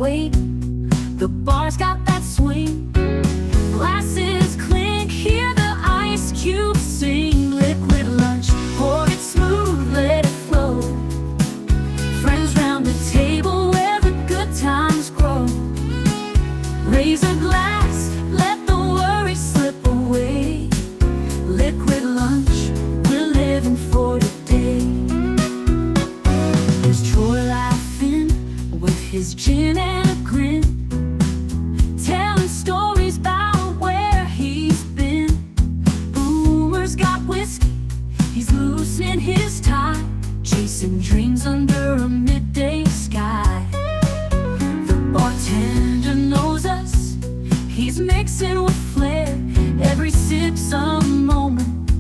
weight. The bar's got that swing. Glasses clink, hear the ice cubes sing. Liquid lunch, pour it smooth, let it flow. Friends round the table where the good times grow. Raise a glass, let the worries slip away. Liquid lunch, we're living for today. There's Troy laughing with his gin and a grin, telling stories about where he's been. Boomer's got whiskey, he's loosening his tie, chasing dreams under a midday sky. The bartender knows us, he's mixing with flair. Every sip's a moment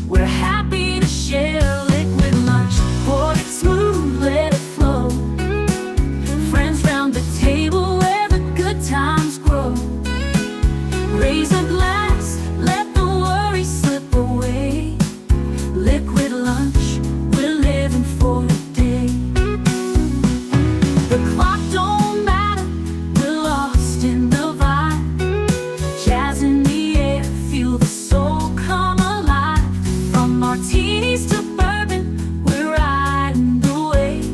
we're happy to share. Liquid lunch, pour it smooth, let it flow. Friends round the table where the good times grow. Raise a glass, let the worries slip away. Liquid lunch, we're living for today. The clock don't matter, we're lost in the vibe. Jazz in the air, feel the soul come alive. From martinis to bourbon, we're riding the wave.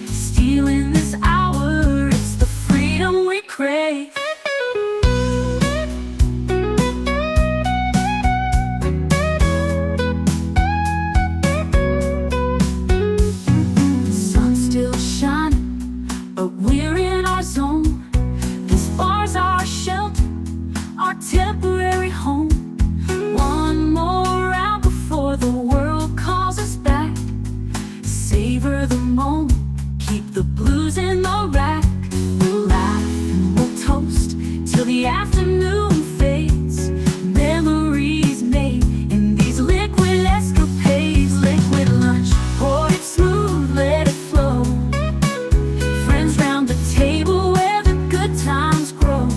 Stealing this hour, it's the freedom we crave. Sun's still shining, but we're in our zone. This bar's our shelter, our temporary home. One more round before the world calls us back. Savor the moment, keep the blues in the rack. We'll laugh and we'll toast till the afternoon fades. Memories made in these liquid escapades. Liquid lunch, pour it smooth, let it flow. Friends round the table where the good times grow.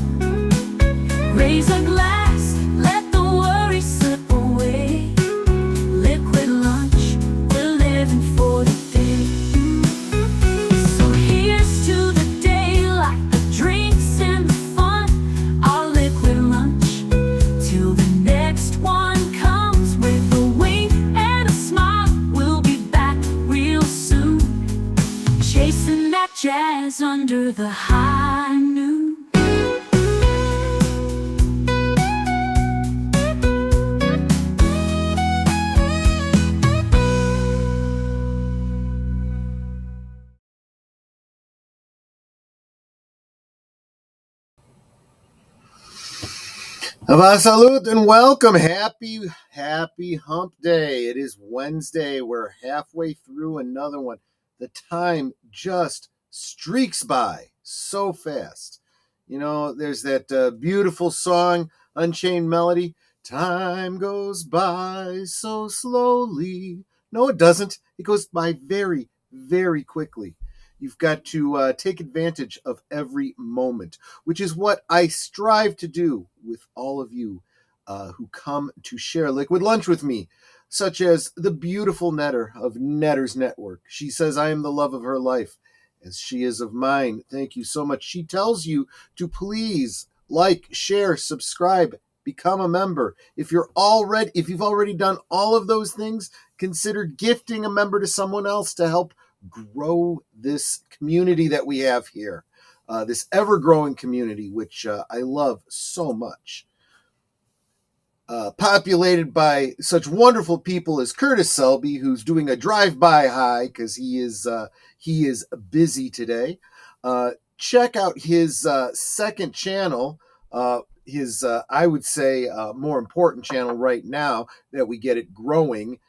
Raise a glass, let the worries slip away. Liquid lunch, we're living for today. So here's to the daylight, the drinks and the fun. Our liquid lunch, till the next one comes. With a wink and a smile, we'll be back real soon. Chasing that jazz under the high noon. Ava salute and welcome. Happy hump day. It is Wednesday. We're halfway through another one. The time just streaks by so fast. You know, there's that beautiful song, Unchained Melody. Time goes by so slowly. No, it doesn't. It goes by very, very quickly. You've got to take advantage of every moment, which is what I strive to do with all of you who come to share Liquid Lunch with me, such as the beautiful Netter of Netter's Network. She says, I am the love of her life, as she is of mine. Thank you so much. She tells you to please like, share, subscribe, become a member. If you've already done all of those things, consider gifting a member to someone else to help grow this community that we have here, this ever-growing community, which I love so much. Populated by such wonderful people as Curtis Selby, who's doing a drive-by hi because he is busy today. Check out his second channel, his I would say more important channel right now that we get it growing.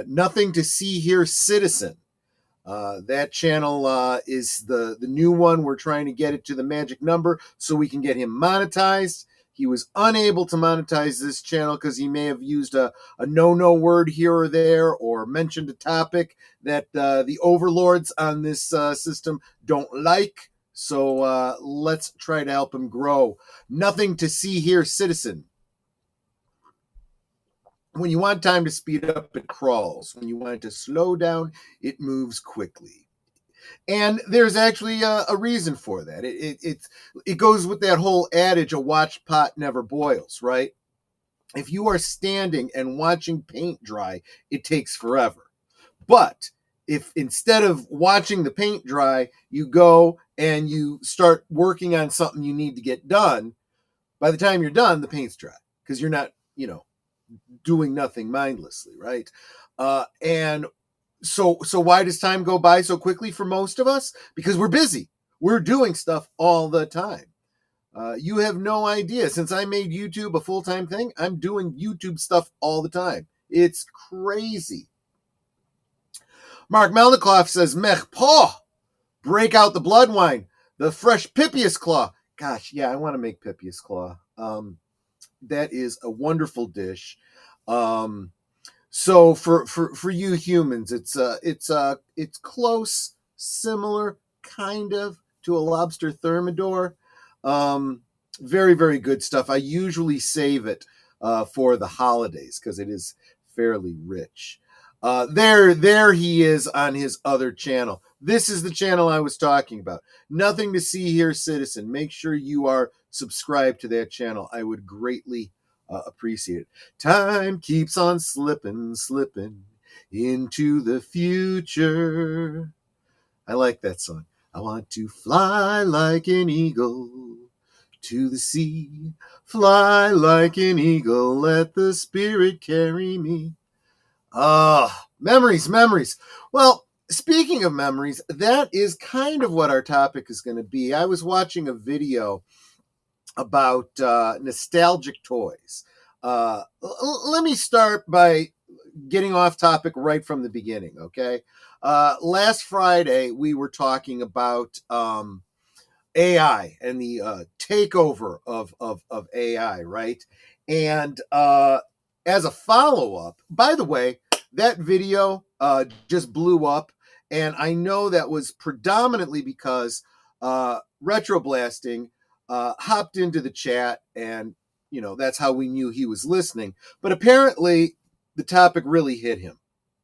Nothing to See Here, Citizen. That channel is the new one. We're trying to get it to the magic number so we can get him monetized. He was unable to monetize this channel because he may have used a no word here or there, or mentioned a topic that the overlords on this system don't like. So let's try to help him grow. Nothing to See Here, Citizen. When you want time to speed up, it crawls. When you want it to slow down, it moves quickly. And there's actually a reason for that. It goes with that whole adage, a watched pot never boils, right? If you are standing and watching paint dry, it takes forever. But if instead of watching the paint dry, you go and you start working on something you need to get done, by the time you're done, the paint's dry because you're not, doing nothing mindlessly, right? And so why does time go by so quickly for most of us? Because we're busy. We're doing stuff all the time. You have no idea. Since I made YouTube a full-time thing, I'm doing YouTube stuff all the time. It's crazy. Mark Melnikov says, Mech paw, break out the blood wine, the fresh Pipius claw. Gosh, yeah, I want to make Pipius claw. That is a wonderful dish. So for you humans, it's close, similar, kind of to a lobster thermidor. Very, very good stuff. I usually save it for the holidays because it is fairly rich. There he is on his other channel. This is the channel I was talking about. Nothing to see here, citizen. Make sure you are subscribed to that channel. I would greatly appreciate it. Time keeps on slipping into the future. I like that song. I want to fly like an eagle to the sea. Fly like an eagle, let the spirit carry me. Memories. Well, speaking of memories, that is kind of what our topic is going to be. I was watching a video about nostalgic toys. Let me start by getting off topic right from the beginning, okay? Last Friday, we were talking about AI and the takeover of AI, right? And as a follow-up, by the way, that video just blew up, and I know that was predominantly because Retroblasting hopped into the chat, and that's how we knew he was listening. But apparently, the topic really hit him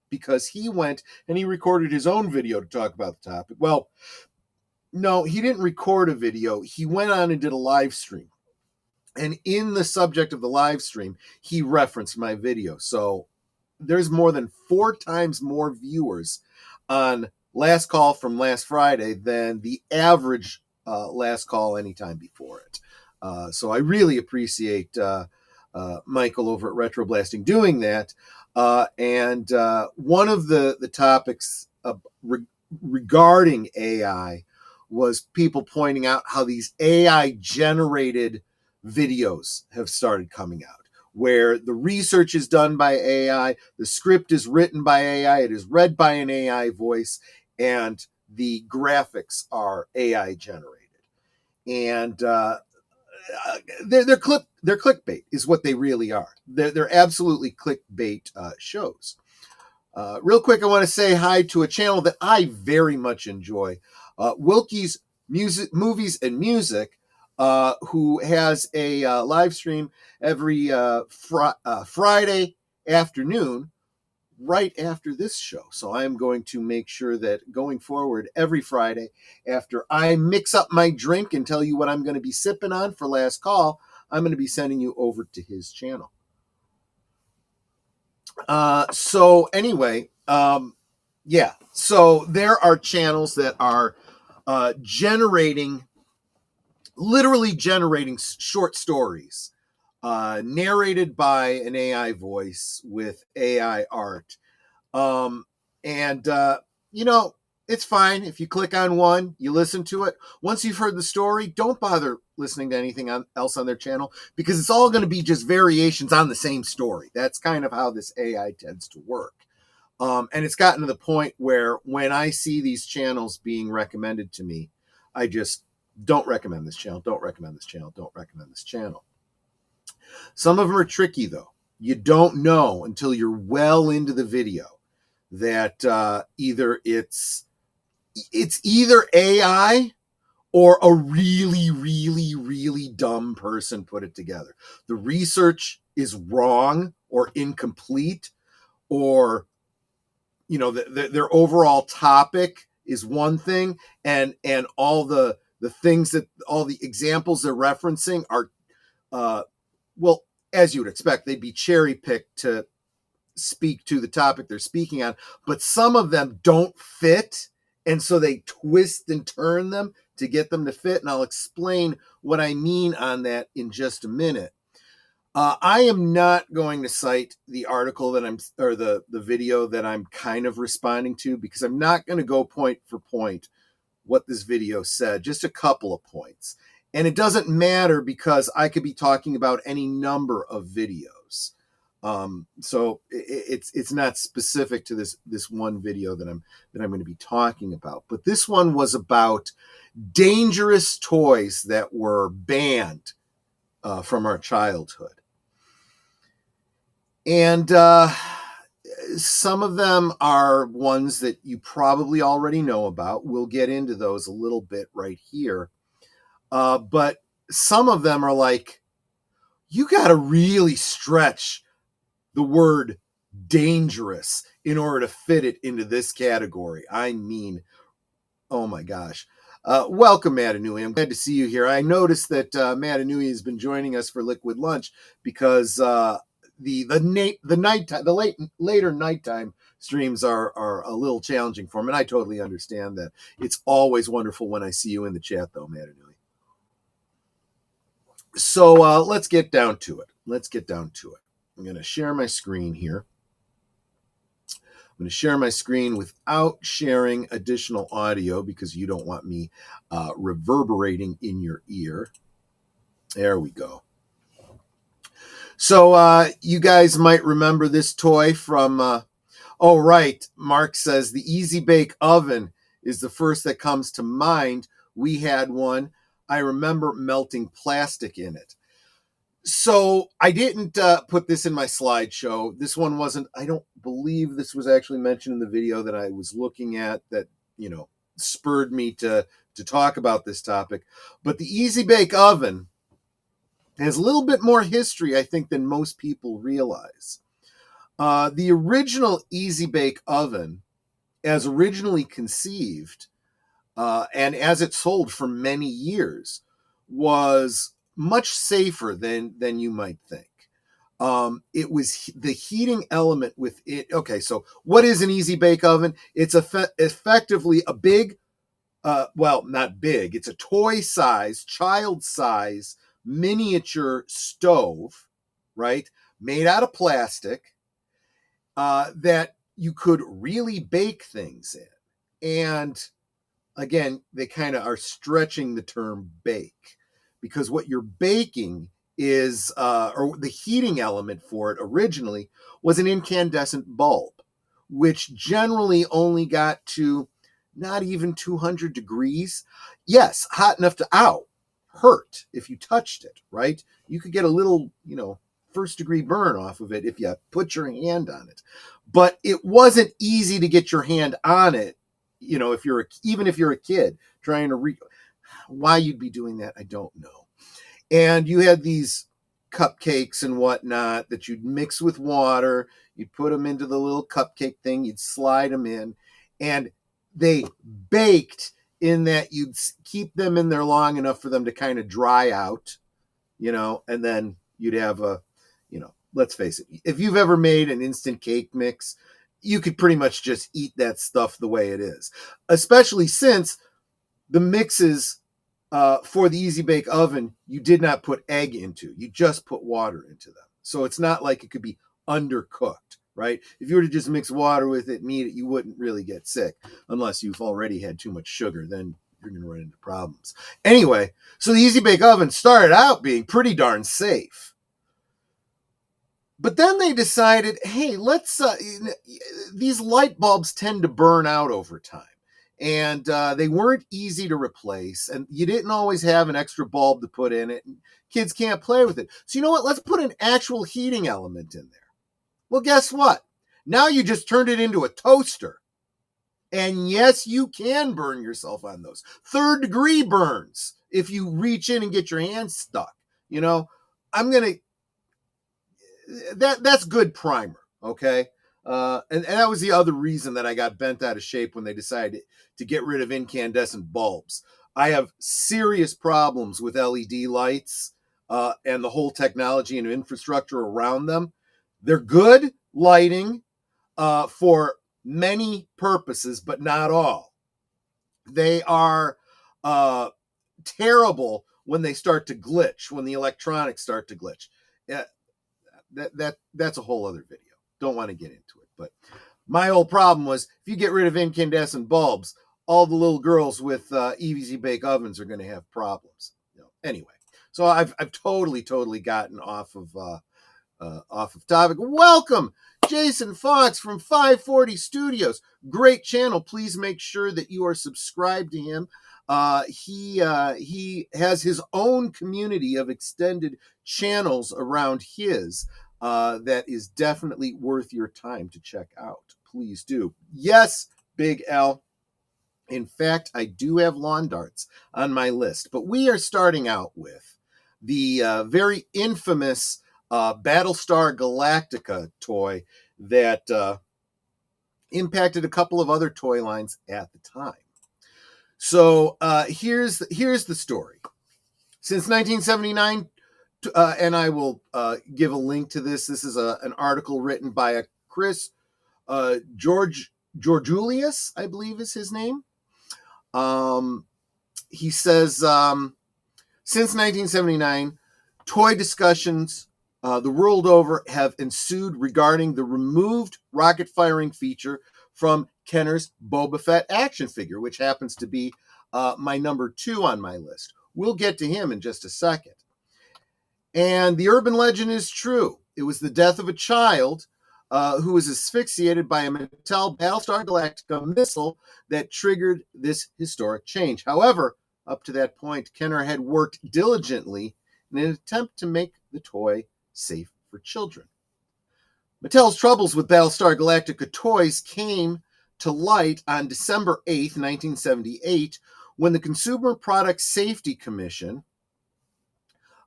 because he went and he recorded his own video to talk about the topic. Well, no, he didn't record a video. He went on and did a live stream. And in the subject of the live stream, he referenced my video. So there's more than 4 times more viewers on Last Call from last Friday than the average Last Call anytime before it. So I really appreciate Michael over at Retroblasting doing that. And one of the topics regarding AI was people pointing out how these AI generated videos have started coming out, where the research is done by AI, the script is written by AI, it is read by an AI voice, and the graphics are AI generated. And they're clickbait is what they really are. They're absolutely clickbait shows. Real quick, I want to say hi to a channel that I very much enjoy, Wilkie's Movies and Music, who has a live stream every Friday afternoon, right after this show. So I'm going to make sure that going forward, every Friday, after I mix up my drink and tell you what I'm going to be sipping on for Last Call, I'm going to be sending you over to his channel. So anyway, yeah. So there are channels that are literally generating short stories, narrated by an AI voice with AI art. And it's fine if you click on one, you listen to it. Once you've heard the story, don't bother listening to anything else on their channel because it's all going to be just variations on the same story. That's kind of how this AI tends to work. And it's gotten to the point where when I see these channels being recommended to me, I just don't recommend this channel, don't recommend this channel, don't recommend this channel. Some of them are tricky, though. You don't know until you're well into the video that either it's either AI or a really, really, really dumb person put it together. The research is wrong or incomplete, or their overall topic is one thing, and all the things that all the examples they're referencing are, well, as you would expect, they'd be cherry picked to speak to the topic they're speaking on, but some of them don't fit, and so they twist and turn them to get them to fit, and I'll explain what I mean on that in just a minute. I am not going to cite the article that or the video that I'm kind of responding to, because I'm not going to go point for point what this video said, just a couple of points. And it doesn't matter, because I could be talking about any number of videos. So it's not specific to this one video that I'm going to be talking about. But this one was about dangerous toys that were banned from our childhood. And some of them are ones that you probably already know about. We'll get into those a little bit right here. But some of them are like, you got to really stretch the word dangerous in order to fit it into this category. I mean, oh my gosh. Welcome, Matanui. I'm glad to see you here. I noticed that Matanui has been joining us for Liquid Lunch because the later nighttime streams are a little challenging for him, and I totally understand that. It's always wonderful when I see you in the chat, though, Matanui. So let's get down to it. I'm going to share my screen here. I'm going to share my screen without sharing additional audio, because you don't want me reverberating in your ear. There we go. So you guys might remember this toy from, oh, right. Mark says the Easy Bake Oven is the first that comes to mind. We had one. I remember melting plastic in it. So I didn't put this in my slideshow. This one wasn't, I don't believe this was actually mentioned in the video that I was looking at that, spurred me to talk about this topic. But the Easy Bake Oven has a little bit more history, I think, than most people realize. The original Easy Bake Oven, as originally conceived, and as it sold for many years, was much safer than you might think. It was the heating element with it. Okay, so what is an Easy Bake Oven? It's effectively a big, well, not big, it's a toy size, child size, miniature stove, right? Made out of plastic, that you could really bake things in. And again, they kind of are stretching the term bake, because what you're baking is, or the heating element for it originally was an incandescent bulb, which generally only got to not even 200 degrees. Yes, hot enough to, hurt if you touched it, right? You could get a little, first degree burn off of it if you put your hand on it. But it wasn't easy to get your hand on it, even if you're a kid trying to why you'd be doing that, I don't know. And you had these cupcakes and whatnot that you'd mix with water. You'd put them into the little cupcake thing. You'd slide them in, and they baked in that you'd keep them in there long enough for them to kind of dry out, and then you'd have let's face it, if you've ever made an instant cake mix, you could pretty much just eat that stuff the way it is, especially since the mixes for the Easy Bake Oven, you did not put egg into. You just put water into them. So it's not like it could be undercooked, right? If you were to just mix water with it and eat it, you wouldn't really get sick, unless you've already had too much sugar. Then you're going to run into problems. Anyway, so the Easy Bake Oven started out being pretty darn safe. But then they decided, hey, let's, these light bulbs tend to burn out over time. And they weren't easy to replace. And you didn't always have an extra bulb to put in it. And kids can't play with it. So you know what? Let's put an actual heating element in there. Well, guess what? Now you just turned it into a toaster. And yes, you can burn yourself on those. 3rd degree burns if you reach in and get your hands stuck. I'm going to... That's good primer, okay? And that was the other reason that I got bent out of shape when they decided to get rid of incandescent bulbs. I have serious problems with LED lights and the whole technology and infrastructure around them. They're good lighting for many purposes, but not all. They are terrible when they start to glitch, when the electronics start to glitch. That's a whole other video. Don't want to get into it. But my whole problem was, if you get rid of incandescent bulbs, all the little girls with EVC bake ovens are going to have problems. Anyway, so I've totally gotten off of topic. Welcome, Jacen Fawkes from 540 Studios. Great channel. Please make sure that you are subscribed to him. He has his own community of extended channels around his that is definitely worth your time to check out. Please do. Yes, Big L. In fact, I do have lawn darts on my list, but we are starting out with the very infamous Battlestar Galactica toy that impacted a couple of other toy lines at the time. So here's the story. Since 1979, and I will give a link to this. This is an article written by a Chris Georgiulius, I believe is his name. He says, since 1979, toy discussions the world over have ensued regarding the removed rocket firing feature from Kenner's Boba Fett action figure, which happens to be my number 2 on my list. We'll get to him in just a second. And the urban legend is true. It was the death of a child who was asphyxiated by a Mattel Battlestar Galactica missile that triggered this historic change. However, up to that point, Kenner had worked diligently in an attempt to make the toy safe for children. Mattel's troubles with Battlestar Galactica toys came to light on December 8th, 1978, when the Consumer Product Safety Commission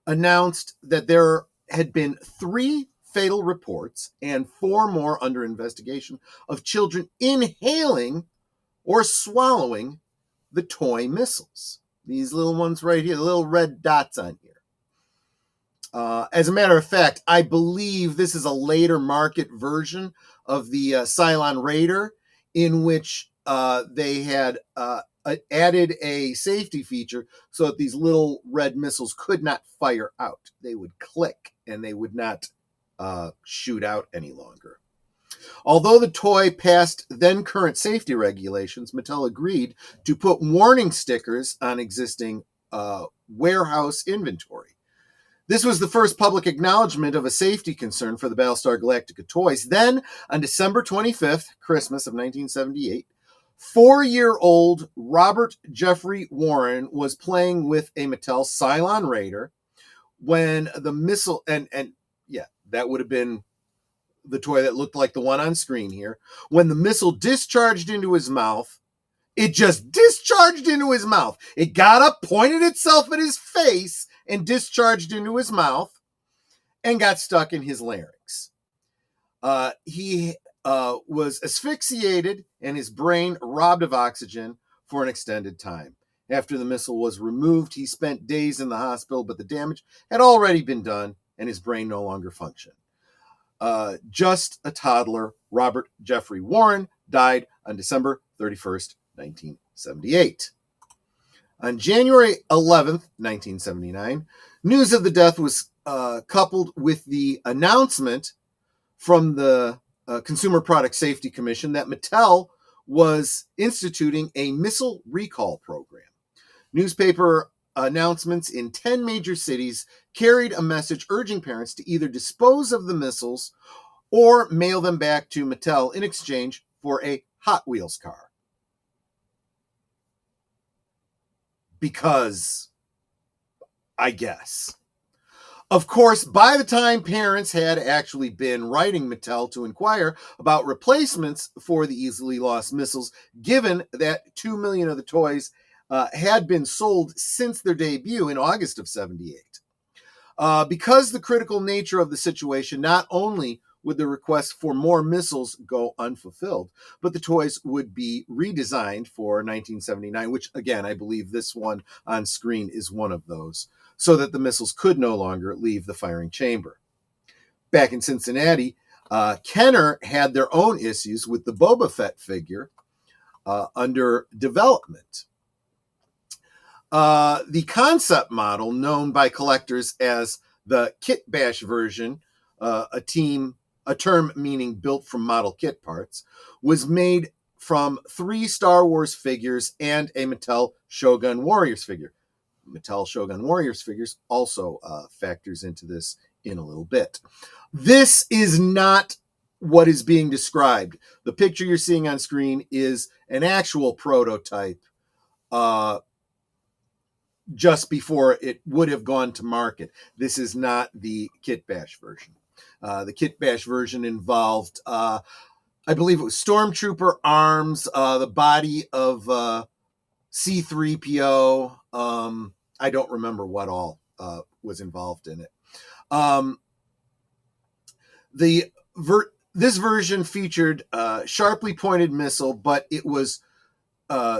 announced that there had been 3 fatal reports and 4 more under investigation of children inhaling or swallowing the toy missiles. These little ones right here, the little red dots on here. As a matter of fact, I believe this is a later market version of the Cylon Raider, in which they had added a safety feature so that these little red missiles could not fire out. They would click and they would not shoot out any longer. Although the toy passed then current safety regulations, Mattel agreed to put warning stickers on existing warehouse inventory. This was the first public acknowledgement of a safety concern for the Battlestar Galactica toys. Then, on December 25th, Christmas of 1978, 4-year-old Robert Jeffrey Warren was playing with a Mattel Cylon Raider when the missile, and yeah, that would have been the toy that looked like the one on screen here. When the missile discharged into his mouth, it just discharged into his mouth. It got up, pointed itself at his face, and discharged into his mouth and got stuck in his larynx. He was asphyxiated and his brain robbed of oxygen for an extended time. After the missile was removed, he spent days in the hospital, but the damage had already been done and his brain no longer functioned. Just a toddler, Robert Jeffrey Warren died on December 31st, 1978. On January 11th, 1979, news of the death was coupled with the announcement from the Consumer Product Safety Commission that Mattel was instituting a missile recall program. Newspaper announcements in 10 major cities carried a message urging parents to either dispose of the missiles or mail them back to Mattel in exchange for a Hot Wheels car. Because, I guess. Of course, by the time parents had actually been writing Mattel to inquire about replacements for the easily lost missiles, given that 2 million of the toys had been sold since their debut in August of 78. Because the critical nature of the situation, not only would the request for more missiles go unfulfilled, but the toys would be redesigned for 1979, which again, I believe this one on screen is one of those, so that the missiles could no longer leave the firing chamber. Back in Cincinnati, Kenner had their own issues with the Boba Fett figure under development. The concept model, known by collectors as the Kit Bash version, a term meaning built from model kit parts, was made from 3 Star Wars figures and a Mattel Shogun Warriors figure. Mattel Shogun Warriors figures also factors into this in a little bit. This is not what is being described. The picture you're seeing on screen is an actual prototype just before it would have gone to market. This is not the Kit Bash version. The Kit Bash version involved, I believe it was Stormtrooper arms, the body of C-3PO. I don't remember what all was involved in it. This version featured a sharply pointed missile, but it was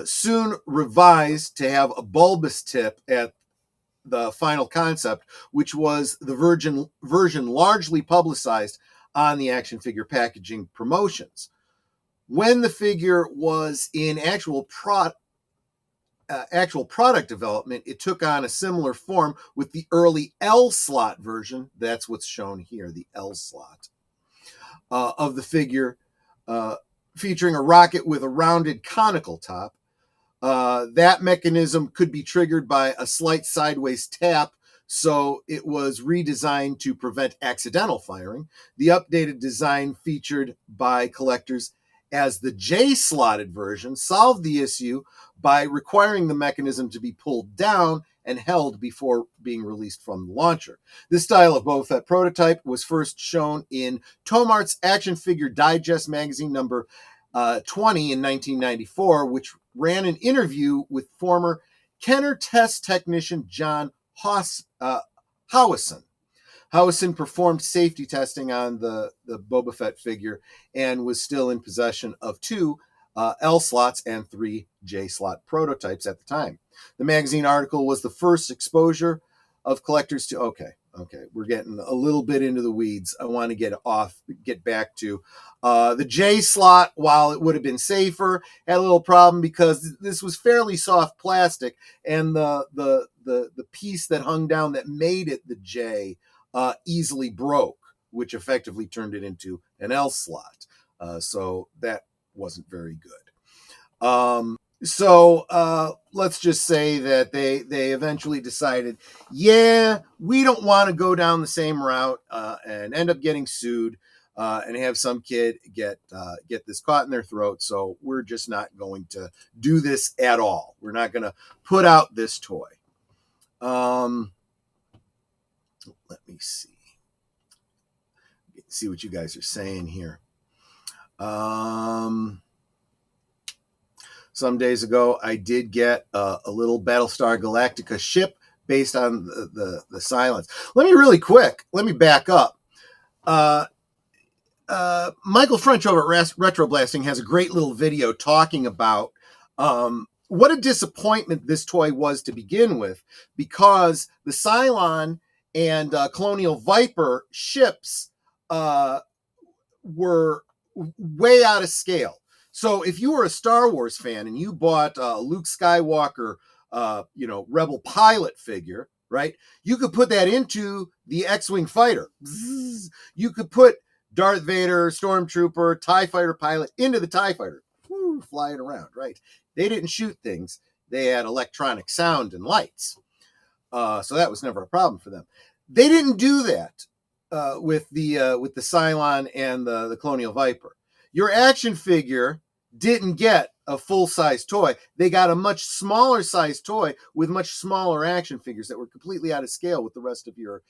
soon revised to have a bulbous tip at the final concept, which was the version largely publicized on the action figure packaging promotions. When the figure was in actual product development, it took on a similar form with the early L slot version. That's what's shown here, the L slot of the figure, featuring a rocket with a rounded conical top. That mechanism could be triggered by a slight sideways tap, so it was redesigned to prevent accidental firing. The updated design, featured by collectors as the J-slotted version, solved the issue by requiring the mechanism to be pulled down and held before being released from the launcher. This style of Boba Fett prototype was first shown in Tomart's Action Figure Digest magazine number 20 in 1994, which ran an interview with former Kenner test technician John Howison. Howison performed safety testing on the Boba Fett figure and was still in possession of 2 L slots and 3 J slot prototypes at the time. The magazine article was the first exposure of collectors to, okay, we're getting a little bit into the weeds. I want to get back to the J slot. While it would have been safer, had a little problem because this was fairly soft plastic, and the piece that hung down that made it the J easily broke, which effectively turned it into an L slot. So that wasn't very good. So let's just say that they eventually decided, yeah, we don't want to go down the same route and end up getting sued and have some kid get this caught in their throat. So we're just not going to do this at all. We're not going to put out this toy. Let me see what you guys are saying here. Some days ago, I did get a little Battlestar Galactica ship based on the Silence. Let me back up. Michael French over at Retro Blasting has a great little video talking about what a disappointment this toy was to begin with, because the Cylon and Colonial Viper ships were way out of scale. So if you were a Star Wars fan and you bought Luke Skywalker, Rebel pilot figure, right? You could put that into the X-Wing fighter. You could put Darth Vader, Stormtrooper, TIE fighter pilot into the TIE fighter. Flying around, right? They didn't shoot things. They had electronic sound and lights. So that was never a problem for them. They didn't do that with the Cylon and the Colonial Viper. Your action figure didn't get a full-size toy. They got a much smaller size toy with much smaller action figures that were completely out of scale with the rest of your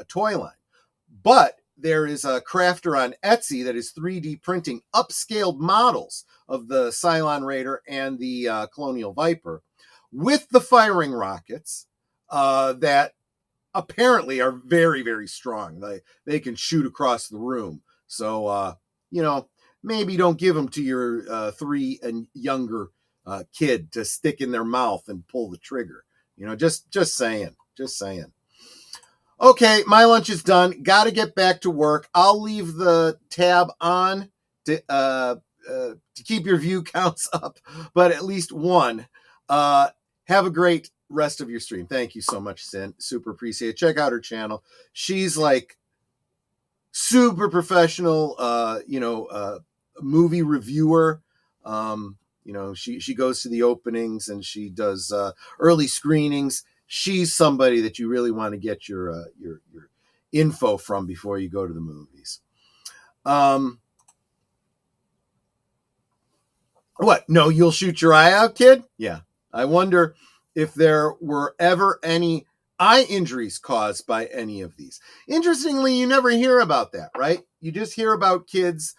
toy line. But there is a crafter on Etsy that is 3D printing upscaled models of the Cylon Raider and the Colonial Viper with the firing rockets that apparently are very, very strong. They can shoot across the room. So, maybe don't give them to your 3 and younger kid to stick in their mouth and pull the trigger. Just saying. Okay, my lunch is done. Got to get back to work. I'll leave the tab on to keep your view counts up, but at least one. Have a great rest of your stream. Thank you so much, Sin. Super appreciate it. Check out her channel. She's like super professional, movie reviewer. She goes to the openings and she does early screenings. She's somebody that you really want to get your info from before you go to the movies. What? No, you'll shoot your eye out, kid? Yeah. I wonder if there were ever any eye injuries caused by any of these. Interestingly, you never hear about that, right? You just hear about kids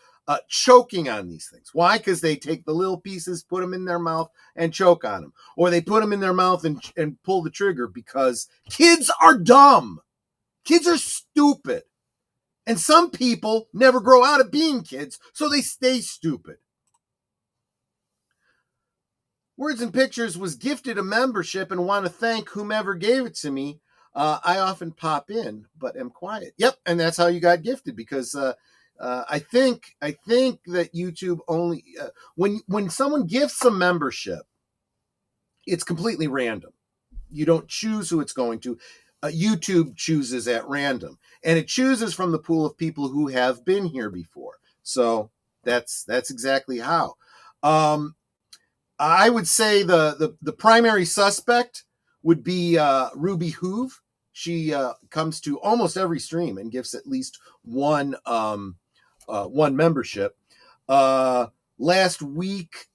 choking on these things. Why? Because they take the little pieces, put them in their mouth, and choke on them. Or they put them in their mouth and pull the trigger because kids are dumb. Kids are stupid. And some people never grow out of being kids, so they stay stupid. Words and Pictures was gifted a membership and want to thank whomever gave it to me. I often pop in, but am quiet. Yep, and that's how you got gifted, because I think that YouTube only when someone gifts a membership, it's completely random. You don't choose who it's going to. YouTube chooses at random, and it chooses from the pool of people who have been here before. So that's exactly how. I would say the primary suspect would be Ruby Hoove. She comes to almost every stream and gives at least one membership. Last week,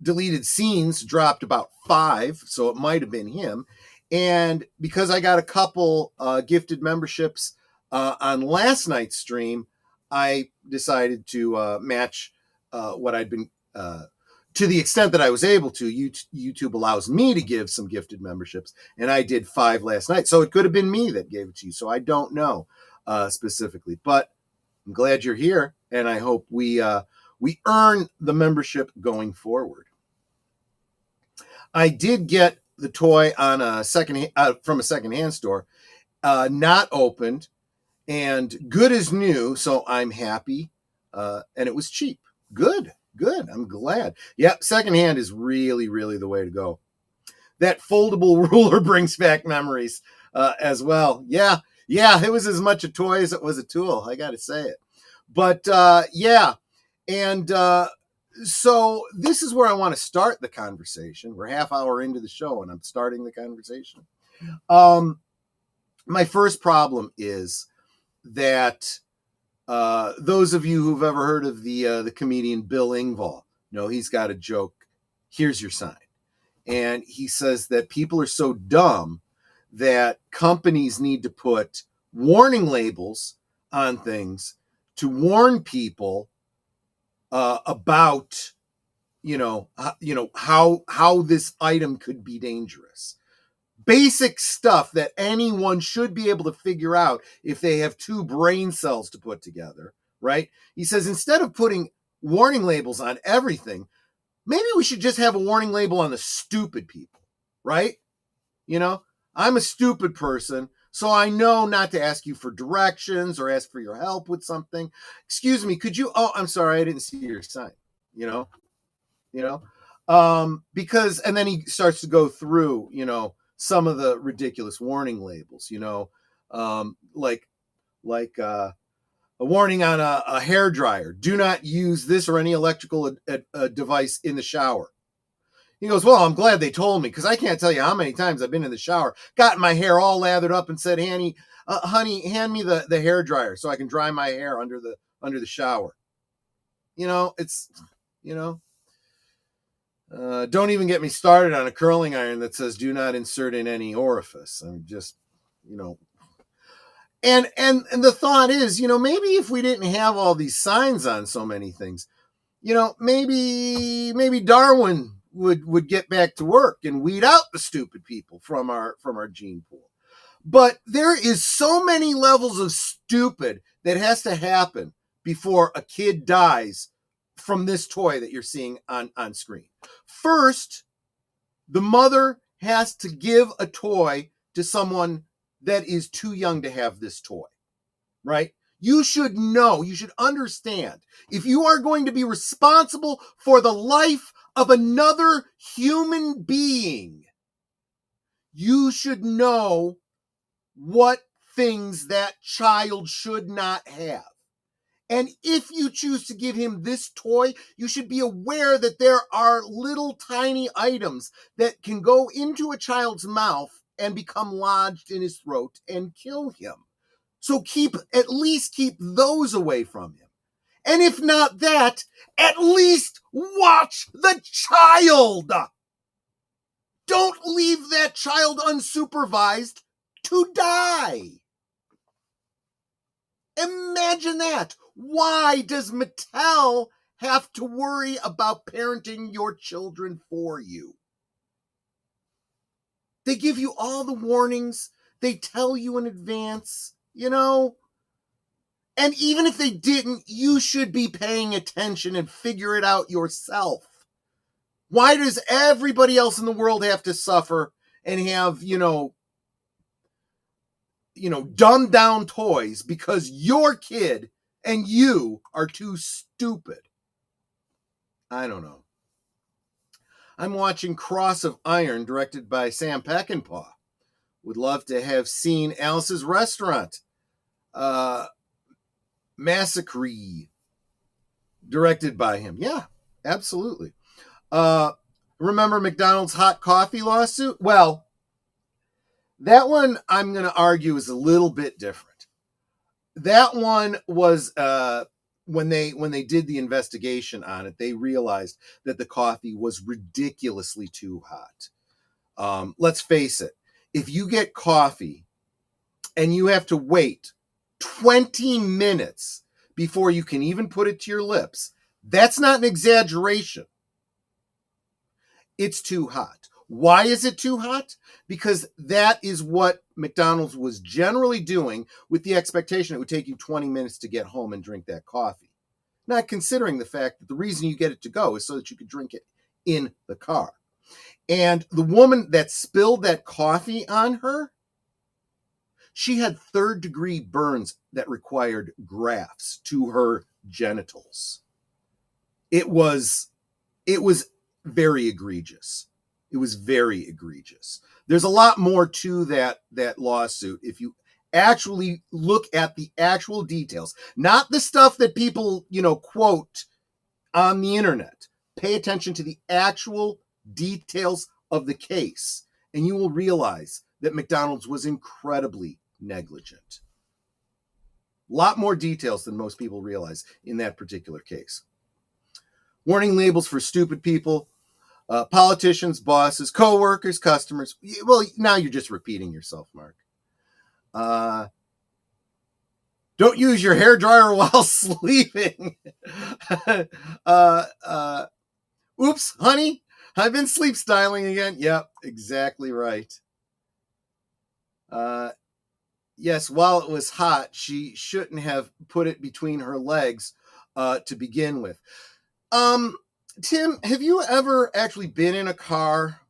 Deleted Scenes dropped about 5, so it might have been him. And because I got a couple gifted memberships on last night's stream, I decided to match what I'd been, to the extent that I was able to. YouTube allows me to give some gifted memberships, and I did 5 last night. So it could have been me that gave it to you. So I don't know specifically, but I'm glad you're here, and I hope we earn the membership going forward. I did get the toy on from a secondhand store, not opened, and good as new. So I'm happy, and it was cheap. Good. I'm glad. Yep, secondhand is really, really the way to go. That foldable ruler brings back memories as well. Yeah, it was as much a toy as it was a tool. I got to say it. But yeah, and so this is where I want to start the conversation. We're half hour into the show, and I'm starting the conversation. My first problem is that those of you who've ever heard of the comedian Bill Engvall, he's got a joke. Here's your sign. And he says that people are so dumb that companies need to put warning labels on things to warn people about, how this item could be dangerous. Basic stuff that anyone should be able to figure out if they have 2 brain cells to put together, right? He says, instead of putting warning labels on everything, maybe we should just have a warning label on the stupid people, right? I'm a stupid person, so I know not to ask you for directions or ask for your help with something. Excuse me, could you, I'm sorry, I didn't see your sign, because, and then he starts to go through, some of the ridiculous warning labels, like a warning on a hair dryer. Do not use this or any electrical device in the shower. He goes, well, I'm glad they told me, because I can't tell you how many times I've been in the shower, got my hair all lathered up and said, honey, hand me the hair dryer so I can dry my hair under the shower. Don't even get me started on a curling iron that says do not insert in any orifice. I'm just, and the thought is, maybe if we didn't have all these signs on so many things, maybe Darwin would get back to work and weed out the stupid people from our gene pool. But there is so many levels of stupid that has to happen before a kid dies from this toy that you're seeing on screen. First, the mother has to give a toy to someone that is too young to have this toy, right? You should know, you should understand, if you are going to be responsible for the life of another human being, you should know what things that child should not have. And if you choose to give him this toy, you should be aware that there are little tiny items that can go into a child's mouth and become lodged in his throat and kill him. So at least keep those away from him. And if not that, at least watch the child. Don't leave that child unsupervised to die. Imagine that. Why does Mattel have to worry about parenting your children for you? They give you all the warnings. They tell you in advance, you know? And even if they didn't, you should be paying attention and figure it out yourself. Why does everybody else in the world have to suffer and have, dumbed down toys because your kid and you are too stupid? I don't know. I'm watching Cross of Iron, directed by Sam Peckinpah. Would love to have seen Alice's Restaurant. Massacre, directed by him. Yeah, absolutely. Remember McDonald's hot coffee lawsuit? Well, that one I'm going to argue is a little bit different. That one was when they did the investigation on it, they realized that the coffee was ridiculously too hot. Let's face it, if you get coffee and you have to wait 20 minutes before you can even put it to your lips, that's not an exaggeration. It's too hot. Why is it too hot? Because that is what McDonald's was generally doing, with the expectation it would take you 20 minutes to get home and drink that coffee. Not considering the fact that the reason you get it to go is so that you could drink it in the car. And the woman that spilled that coffee on her, she had third-degree burns that required grafts to her genitals. It was very egregious. It was very egregious. There's a lot more to that lawsuit if you actually look at the actual details, not the stuff that people, quote on the internet. Pay attention to the actual details of the case, and you will realize that McDonald's was incredibly negligent. A lot more details than most people realize in that particular case. Warning labels for stupid people, politicians, bosses, co-workers, customers. Well, now you're just repeating yourself, Mark. Don't use your hairdryer while sleeping. Oops, honey, I've been sleep styling again. Yep, exactly right. Yes, while it was hot, she shouldn't have put it between her legs to begin with. Tim, have you ever actually been in a car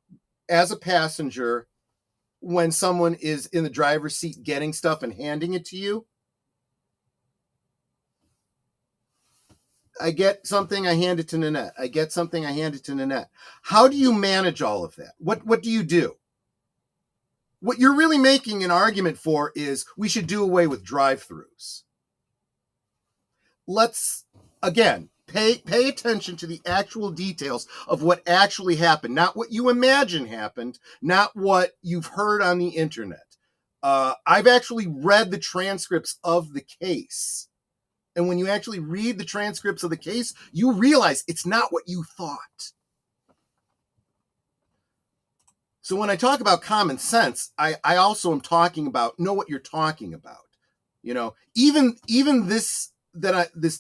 as a passenger when someone is in the driver's seat getting stuff and handing it to you? I get something, I hand it to Nanette. I get something, I hand it to Nanette. How do you manage all of that? What do you do? What you're really making an argument for is we should do away with drive-thrus. Let's, again, pay attention to the actual details of what actually happened, not what you imagine happened, not what you've heard on the internet. I've actually read the transcripts of the case. And when you actually read the transcripts of the case, you realize it's not what you thought. So when I talk about common sense, I also am talking about know what you're talking about. Even this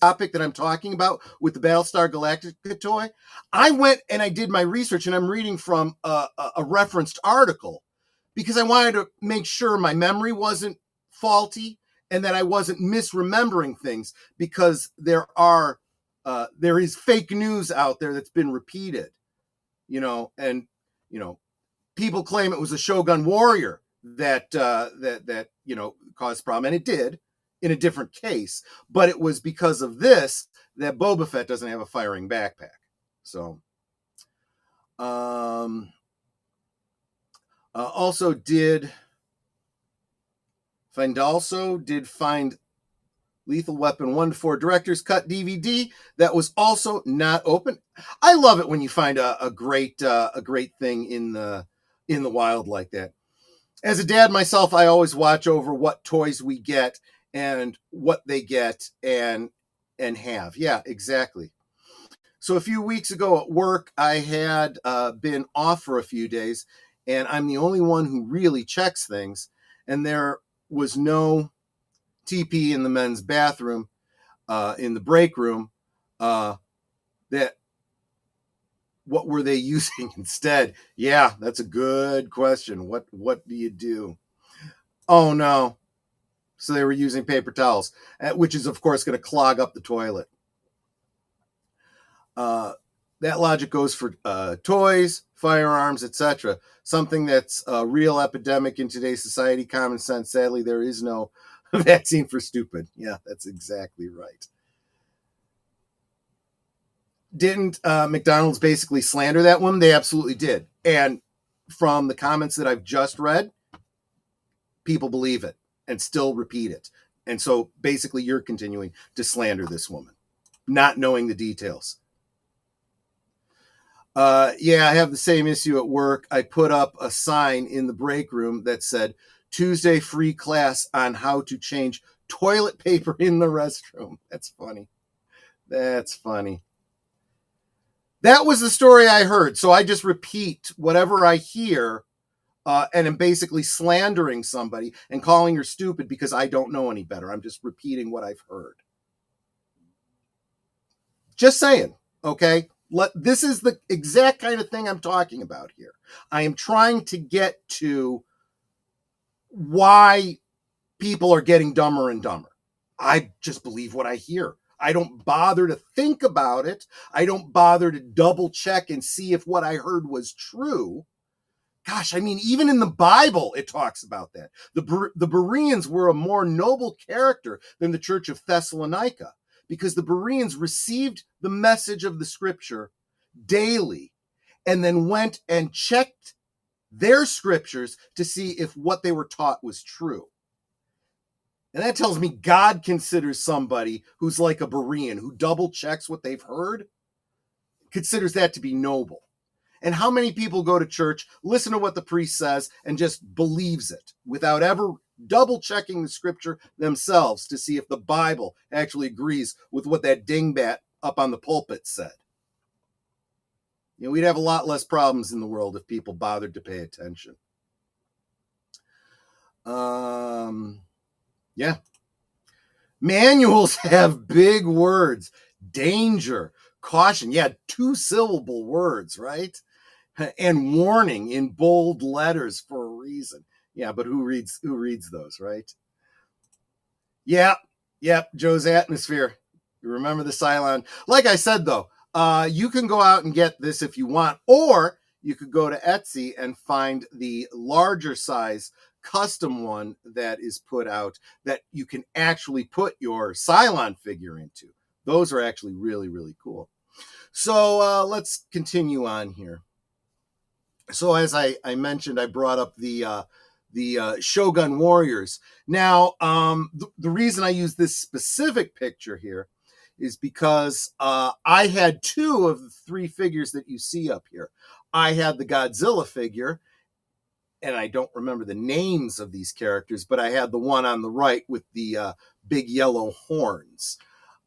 topic that I'm talking about with the Battlestar Galactica toy, I went and I did my research, and I'm reading from a referenced article because I wanted to make sure my memory wasn't faulty and that I wasn't misremembering things, because there is fake news out there that's been repeated, and people claim it was a Shogun warrior that caused problem, and it did in a different case, but it was because of this that Boba Fett doesn't have a firing backpack. So, also did find Lethal Weapon 1 to 4 Director's Cut DVD that was also not open. I love it when you find a great thing in the wild like that. As a dad myself, I always watch over what toys we get and what they get and have. Yeah, exactly. So a few weeks ago at work, I had been off for a few days, and I'm the only one who really checks things, and there was no TP in the men's bathroom, in the break room. That what were they using instead? Yeah, that's a good question. What do you do? Oh no. So they were using paper towels, which is of course going to clog up the toilet. That logic goes for toys, firearms, etc. Something that's a real epidemic in today's society. Common sense. Sadly, there is no vaccine for stupid. Yeah, that's exactly right. Didn't McDonald's basically slander that woman? They absolutely did. And from the comments that I've just read, people believe it and still repeat it. And so basically you're continuing to slander this woman, not knowing the details. Yeah, I have the same issue at work. I put up a sign in the break room that said, Tuesday free class on how to change toilet paper in the restroom. That's funny. That's funny. That was the story I heard. So I just repeat whatever I hear, and am basically slandering somebody and calling her stupid because I don't know any better. I'm just repeating what I've heard. Just saying, okay? This is the exact kind of thing I'm talking about here. I am trying to get to why people are getting dumber and dumber. I just believe what I hear. I don't bother to think about it. I don't bother to double check and see if what I heard was true. Gosh, I mean, even in the Bible, it talks about that. The Bereans were a more noble character than the Church of Thessalonica, because the Bereans received the message of the scripture daily and then went and checked their scriptures to see if what they were taught was true. And that tells me God considers somebody who's like a Berean, who double checks what they've heard, considers that to be noble. And how many people go to church, listen to what the priest says, and just believes it without ever double checking the scripture themselves to see if the Bible actually agrees with what that dingbat up on the pulpit said? We'd have a lot less problems in the world if people bothered to pay attention. Yeah. Manuals have big words. Danger, caution. Yeah, 2-syllable words, right? And warning in bold letters for a reason. Yeah, but who reads those, right? Yeah, JoesAtmosfere. You remember the Cylon. Like I said, though, you can go out and get this if you want, or you could go to Etsy and find the larger size custom one that is put out that you can actually put your Cylon figure into. Those are actually really, really cool. So let's continue on here. So as I mentioned, I brought up the Shogun Warriors. Now, the reason I use this specific picture here is because I had 2 of the 3 figures that you see up here. I had the Godzilla figure, and I don't remember the names of these characters, but I had the one on the right with the big yellow horns.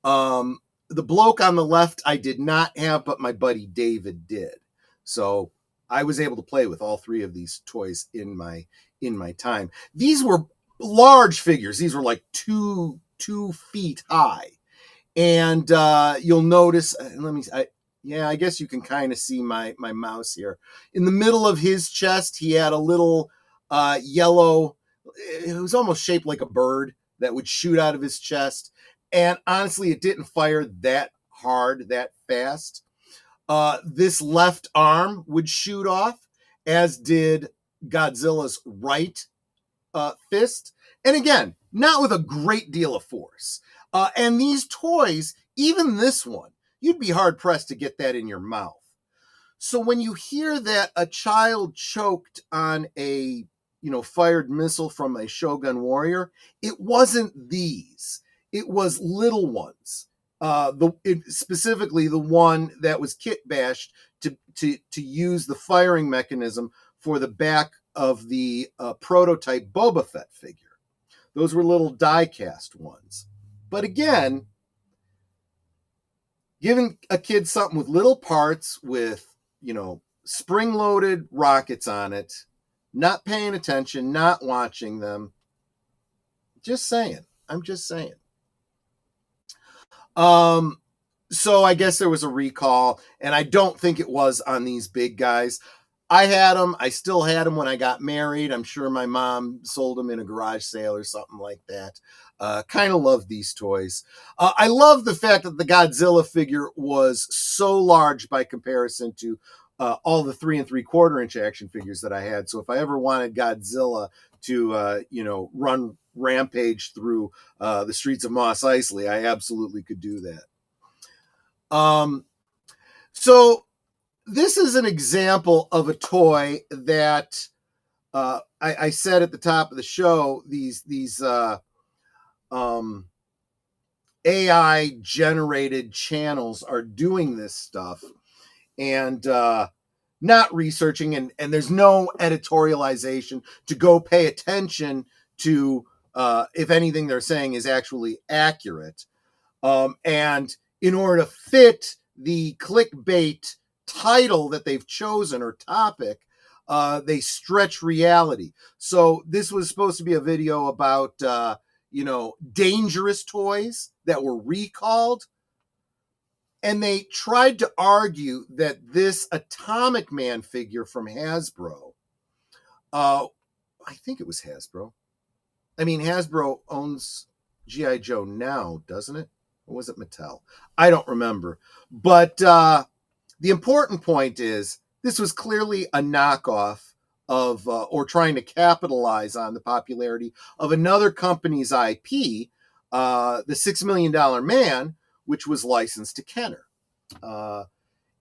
The bloke on the left I did not have, but my buddy David did. So I was able to play with all 3 of these toys in my time. These were large figures. These were like 2 feet high. And you'll notice, I guess you can kind of see my mouse here. In the middle of his chest, he had a little yellow. It was almost shaped like a bird that would shoot out of his chest. And honestly, it didn't fire that hard, that fast. This left arm would shoot off, as did Godzilla's right fist. And again, not with a great deal of force. And these toys, even this one, you'd be hard pressed to get that in your mouth. So when you hear that a child choked on a fired missile from a Shogun warrior, it wasn't these. It was little ones. Specifically the one that was kit bashed to use the firing mechanism for the back of the prototype Boba Fett figure. Those were little die-cast ones. But again, giving a kid something with little parts with, spring-loaded rockets on it, not paying attention, not watching them. Just saying. I'm just saying. So I guess there was a recall, and I don't think it was on these big guys. I had them. I still had them when I got married. I'm sure my mom sold them in a garage sale or something like that. Kind of love these toys. I love the fact that the Godzilla figure was so large by comparison to all the 3 3/4 inch action figures that I had. So if I ever wanted Godzilla to, run rampage through the streets of Mos Eisley, I absolutely could do that. So this is an example of a toy that I said at the top of the show, these AI generated channels are doing this stuff and not researching, and there's no editorialization to go pay attention to if anything they're saying is actually accurate. And in order to fit the clickbait title that they've chosen or topic, they stretch reality. So this was supposed to be a video about dangerous toys that were recalled, and they tried to argue that this Atomic Man figure from Hasbro, I think it was Hasbro. I mean, Hasbro owns G.I. Joe now, doesn't it? Or was it Mattel? I don't remember. But the important point is this was clearly a knockoff of, or trying to capitalize on the popularity of another company's IP, the $6 Million Man, which was licensed to Kenner.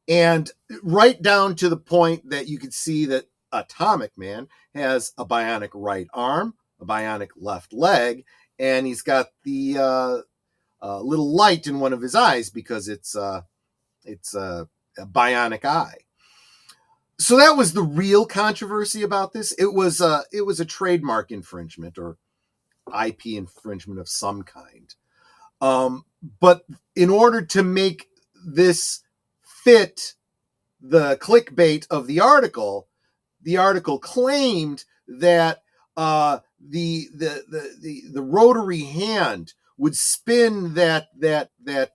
And right down to the point that you could see that Atomic Man has a bionic right arm, a bionic left leg, and he's got the little light in one of his eyes because it's a bionic eye. So that was the real controversy about this. It was a trademark infringement or IP infringement of some kind. But in order to make this fit the clickbait of the article claimed that the rotary hand would spin that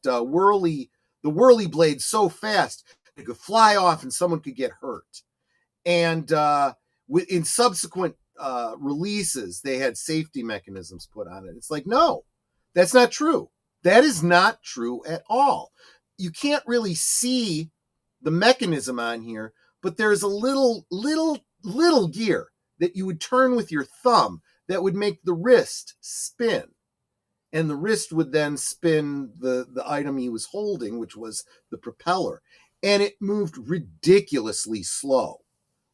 whirly blade so fast it could fly off and someone could get hurt. And in subsequent releases, they had safety mechanisms put on it. It's like, no, that's not true. That is not true at all. You can't really see the mechanism on here, but there's a little gear that you would turn with your thumb that would make the wrist spin. And the wrist would then spin the item he was holding, which was the propeller. And it moved ridiculously slow.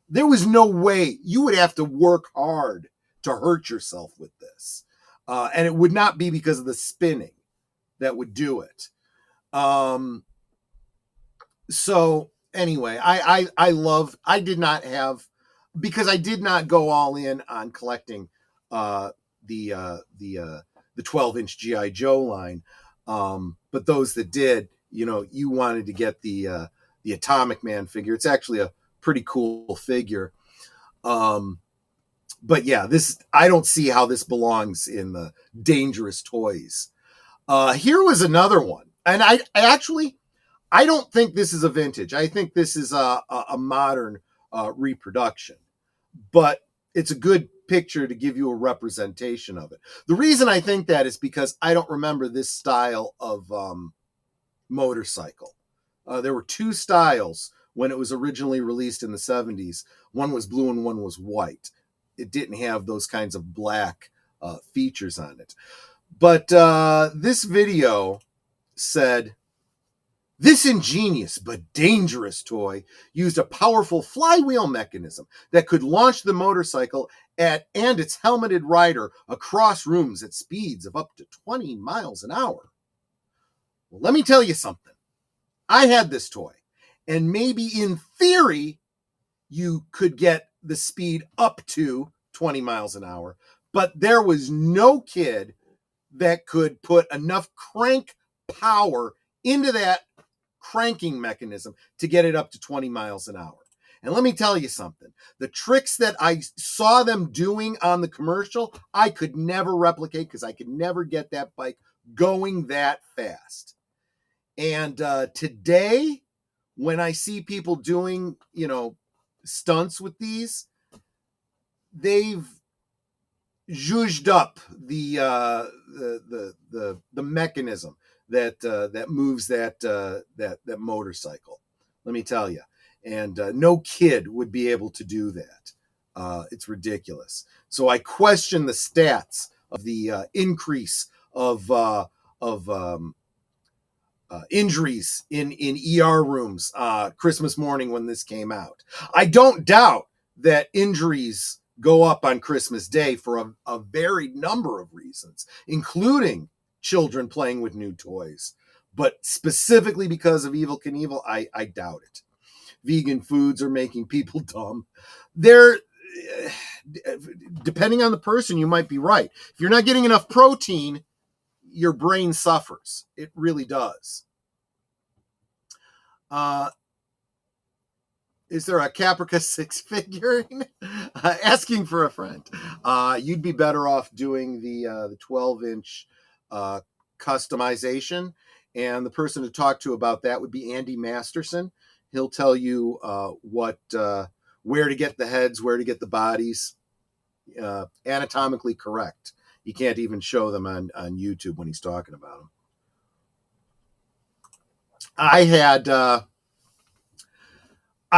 There was no way. You would have to work hard to hurt yourself with this. And it would not be because of the spinning that would do it. So anyway, I did not have, because I did not go all in on collecting the 12-inch G.I. Joe line. But those that did, you wanted to get the Atomic Man figure. It's actually a pretty cool figure. But yeah, I don't see how this belongs in the dangerous toys. Here was another one. And I don't think this is a vintage. I think this is a modern reproduction. But it's a good picture to give you a representation of it. The reason I think that is because I don't remember this style of motorcycle. There were two styles when it was originally released in the 70s. One was blue and one was white. It didn't have those kinds of black features on it. But this video said, this ingenious but dangerous toy used a powerful flywheel mechanism that could launch the motorcycle and its helmeted rider across rooms at speeds of up to 20 miles an hour. Well, let me tell you something. I had this toy, and maybe in theory, you could get the speed up to 20 miles an hour, but there was no kid that could put enough crank power into that cranking mechanism to get it up to 20 miles an hour. And let me tell you something. The tricks that I saw them doing on the commercial, I could never replicate because I could never get that bike going that fast. And today, when I see people doing, stunts with these, they've zhuzhed up the mechanism that moves that motorcycle. Let me tell you, and no kid would be able to do that. It's ridiculous. So I question the stats of the increase of injuries in ER rooms Christmas morning when this came out. I don't doubt that injuries go up on Christmas Day for a varied number of reasons, including children playing with new toys. But specifically because of Evel Knievel, I doubt it. Vegan foods are making people dumb. They're, depending on the person, you might be right. If you're not getting enough protein, your brain suffers. It really does. Is there a Caprica 6 figurine? Asking for a friend. You'd be better off doing the 12-inch customization. And the person to talk to about that would be Andy Masterson. He'll tell you where to get the heads, where to get the bodies. Anatomically correct. You can't even show them on YouTube when he's talking about them. I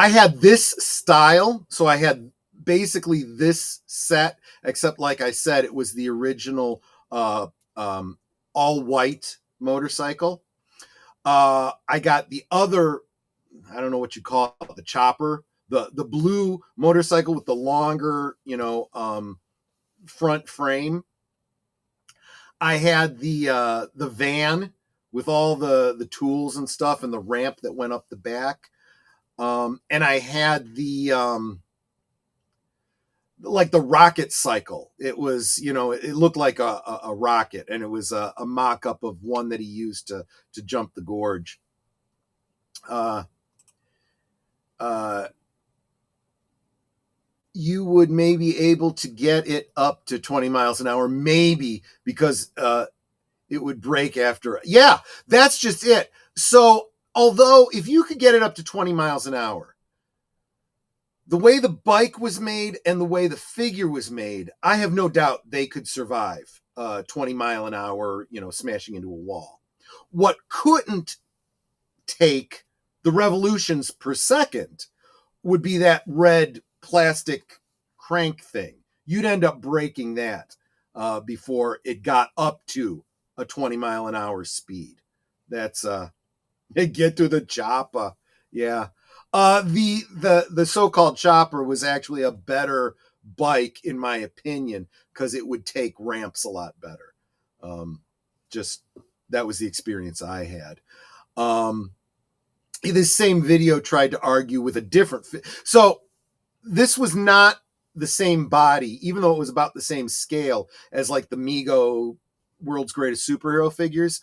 had this style, so I had basically this set, except like I said, it was the original all white motorcycle. I got the other, I don't know what you call it, the chopper, the blue motorcycle with the longer, front frame. I had the van with all the tools and stuff and the ramp that went up the back. And I had the the rocket cycle. It was, it looked like a rocket, and it was a mock-up of one that he used to jump the gorge. You would maybe able to get it up to 20 miles an hour, maybe, because it would break after. Yeah, that's just it. So, although if you could get it up to 20 miles an hour, the way the bike was made and the way the figure was made, I have no doubt they could survive 20 mile an hour, smashing into a wall. What couldn't take the revolutions per second would be that red plastic crank thing. You'd end up breaking that before it got up to a 20 mile an hour speed. That's get to the chopper. Yeah. The so-called chopper was actually a better bike, in my opinion, because it would take ramps a lot better. Just that was the experience I had. This same video tried to argue with a different so this was not the same body, even though it was about the same scale as like the Mego World's Greatest Superhero figures.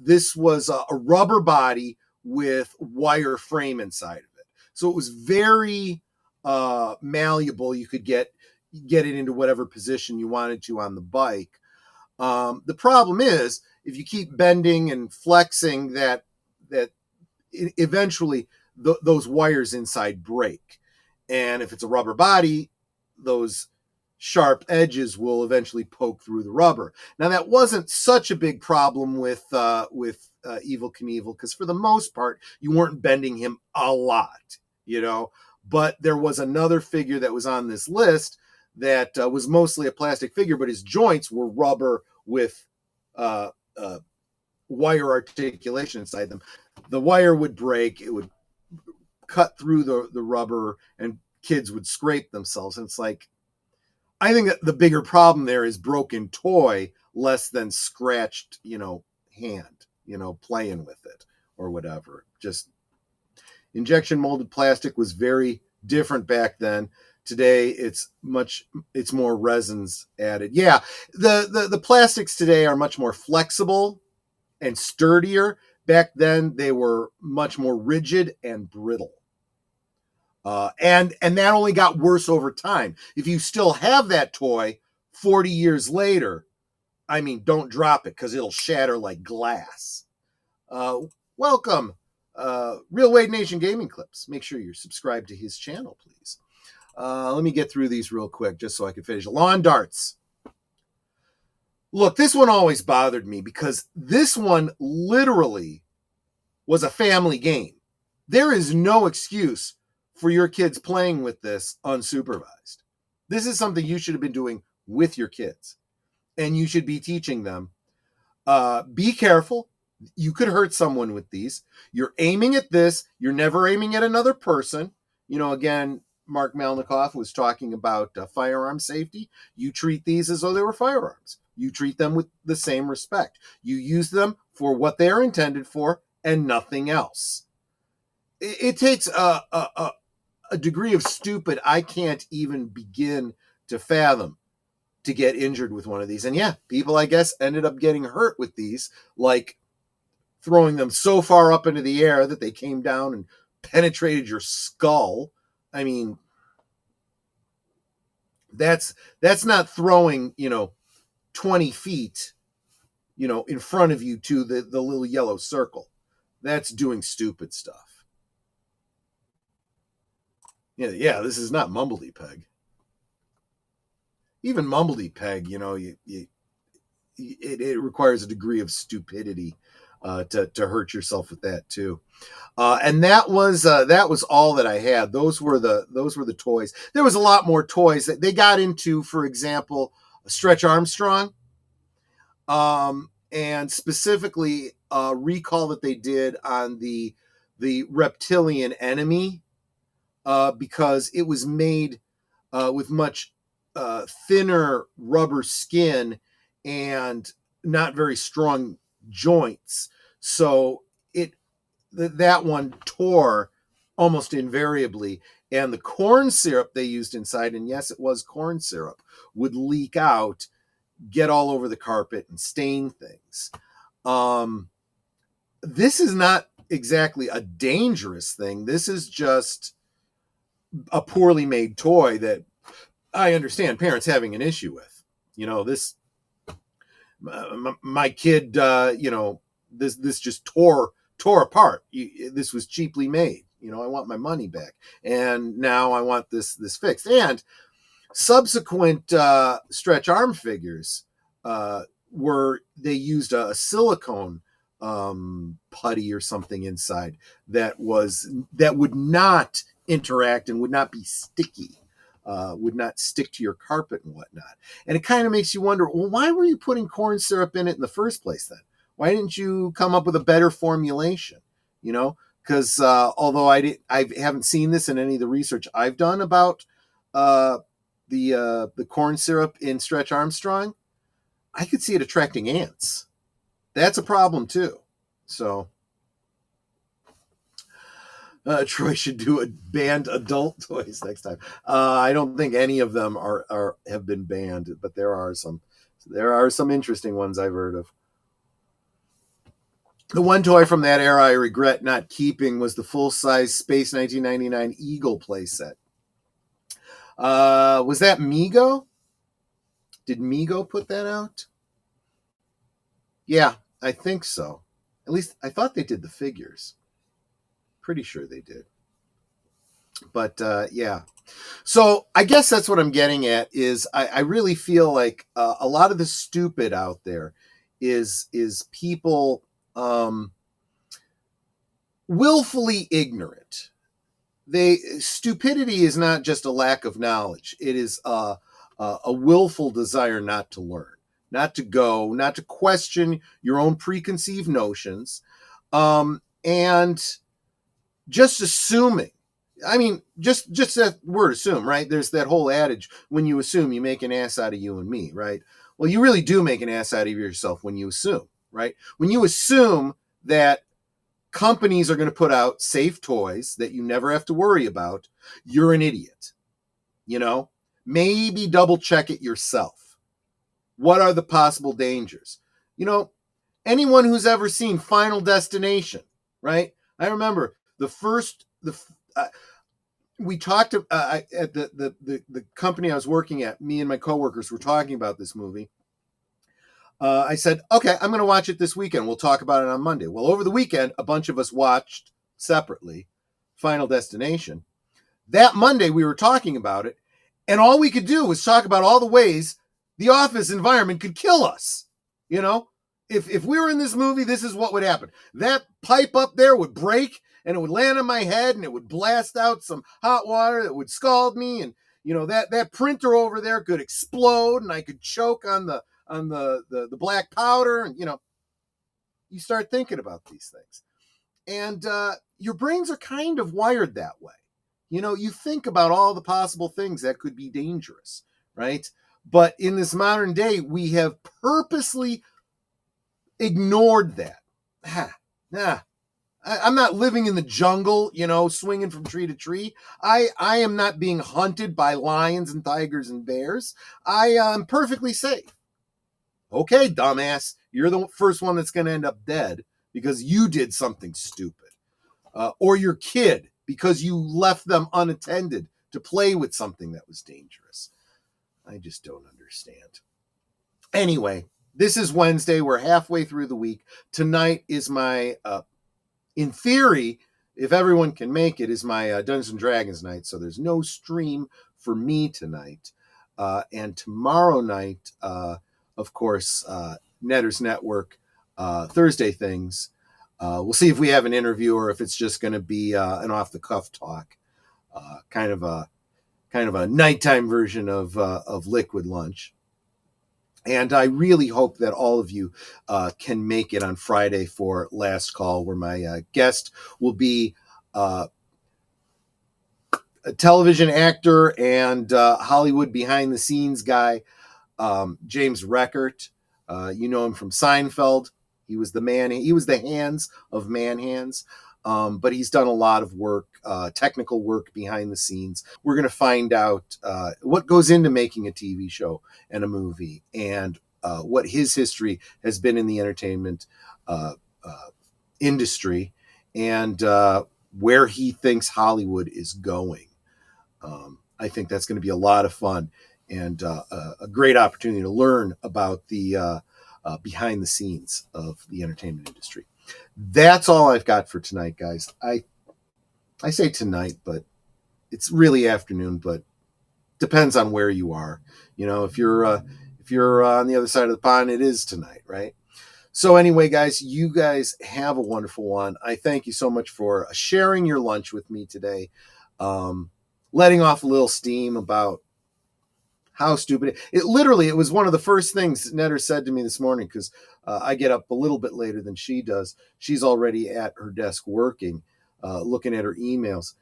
This was a rubber body with wire frame inside of it. So it was very malleable. You could get it into whatever position you wanted to on the bike. The problem is, if you keep bending and flexing, that eventually those wires inside break. And if it's a rubber body, those sharp edges will eventually poke through the rubber. Now, that wasn't such a big problem with Evel Knievel, because for the most part, you weren't bending him a lot, But there was another figure that was on this list that was mostly a plastic figure, but his joints were rubber with wire articulation inside them. The wire would break, it would cut through the rubber, and kids would scrape themselves. And it's like, I think that the bigger problem there is broken toy less than scratched, hand, playing with it or whatever. Just injection molded plastic was very different back then. Today it's more resins added. Yeah, the plastics today are much more flexible and sturdier. Back then they were much more rigid and brittle. And that only got worse over time. If you still have that toy 40 years later, I mean, don't drop it, because it'll shatter like glass. Welcome, Real Wagon Nation Gaming Clips. Make sure you're subscribed to his channel, please. Let me get through these real quick just so I can finish. Lawn darts. Look, this one always bothered me, because this one literally was a family game. There is no excuse for your kids playing with this unsupervised. This is something you should have been doing with your kids, and you should be teaching them. Be careful. You could hurt someone with these. You're aiming at this. You're never aiming at another person. Again, Mark Malnikoff was talking about firearm safety. You treat these as though they were firearms. You treat them with the same respect. You use them for what they are intended for and nothing else. It takes a degree of stupid I can't even begin to fathom to get injured with one of these. And yeah, people, I guess, ended up getting hurt with these, like throwing them so far up into the air that they came down and penetrated your skull. I mean, that's not throwing, 20 feet, in front of you to the little yellow circle. That's doing stupid stuff. Yeah, this is not Mumbledy Peg. Even Mumbledy Peg, it requires a degree of stupidity to hurt yourself with that too. And that was all that I had. Those were the toys. There was a lot more toys that they got into. For example, Stretch Armstrong, and specifically recall that they did on the reptilian enemy, because it was made with much thinner rubber skin and not very strong joints. So that one tore almost invariably, and the corn syrup they used inside, and yes, it was corn syrup, would leak out, get all over the carpet, and stain things. This is not exactly a dangerous thing. This is just a poorly made toy that I understand parents having an issue with. This, my kid, this just tore apart. This was cheaply made. I want my money back, and now I want this fixed. And subsequent stretch arm figures they used a silicone putty or something inside that would not interact and would not be sticky, would not stick to your carpet and whatnot. And it kind of makes you wonder, well, why were you putting corn syrup in it in the first place then? Why didn't you come up with a better formulation? Because although I haven't seen this in any of the research I've done about the corn syrup in Stretch Armstrong, I could see it attracting ants. That's a problem too. So Troy should do a banned adult toys next time. I don't think any of them have been banned, but there are some interesting ones I've heard of. The one toy from that era I regret not keeping was the full-size Space 1999 E.G.O playset. Was that Mego? Did Mego put that out? Yeah, I think so. At least I thought they did the figures. Pretty sure they did. But yeah, So I guess that's what I'm getting at is I really feel like a lot of the stupid out there is people willfully ignorant. Stupidity is not just a lack of knowledge. It is a willful desire not to learn, not to question your own preconceived notions, and just assuming. I mean, just that word assume, right? There's that whole adage, when you assume, you make an ass out of you and me, right? Well, you really do make an ass out of yourself when you assume, right? When you assume that companies are going to put out safe toys that you never have to worry about, you're an idiot. Maybe double check it yourself. What are the possible dangers? Anyone who's ever seen Final Destination, right? I remember we talked at the company I was working at, me and my coworkers were talking about this movie. I said, okay, I'm going to watch it this weekend. We'll talk about it on Monday. Well, over the weekend, a bunch of us watched separately Final Destination. That Monday, we were talking about it, and all we could do was talk about all the ways the office environment could kill us. If we were in this movie, this is what would happen. That pipe up there would break, and it would land on my head, and it would blast out some hot water that would scald me, and that printer over there could explode, and I could choke on the black powder, and you start thinking about these things, and your brains are kind of wired that way. You think about all the possible things that could be dangerous, right? But in this modern day, we have purposely ignored that. I'm not living in the jungle, swinging from tree to tree. I am not being hunted by lions and tigers and bears. I am perfectly safe. Okay, dumbass, you're the first one that's going to end up dead because you did something stupid. Or your kid, because you left them unattended to play with something that was dangerous. I just don't understand. Anyway, this is Wednesday. We're halfway through the week. Tonight is my, in theory, if everyone can make it, is my Dungeons & Dragons night. So there's no stream for me tonight. And tomorrow night, of course, Netters Network, Thursday things. We'll see if we have an interview or if it's just going to be an off-the-cuff talk, kind of a nighttime version of Liquid Lunch. And I really hope that all of you can make it on Friday for Last Call, where my guest will be a television actor and Hollywood behind-the-scenes guy, James Reckert. You know him from Seinfeld. He was the hands of Man Hands. But he's done a lot of work, technical work behind the scenes. We're going to find out what goes into making a TV show and a movie, and what his history has been in the entertainment industry, and where he thinks Hollywood is going. I think that's going to be a lot of fun and a great opportunity to learn about the behind the scenes of the entertainment industry. That's all I've got for tonight, guys. I say tonight, but it's really afternoon, but depends on where you are. If you're on the other side of the pond, it is tonight, right? So anyway, guys, you guys have a wonderful one. I thank you so much for sharing your lunch with me today, letting off a little steam about how stupid it literally, it was one of the first things Netter said to me this morning, because I get up a little bit later than she does. She's already at her desk working, looking at her emails.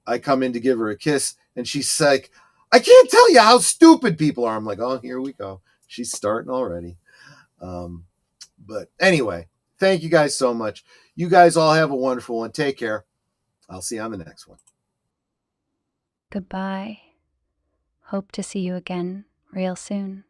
I come in to give her a kiss, and she's like, I can't tell you how stupid people are. I'm like, oh, here we go. She's starting already. But anyway, thank you guys so much. You guys all have a wonderful one. Take care. I'll see you on the next one. Goodbye. Hope to see you again real soon.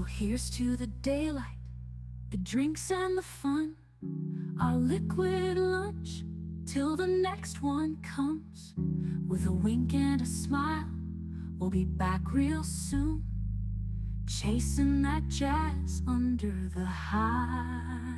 here's to the daylight, the drinks and the fun, our liquid lunch, till the next one comes. With a wink and a smile, we'll be back real soon, chasing that jazz under the high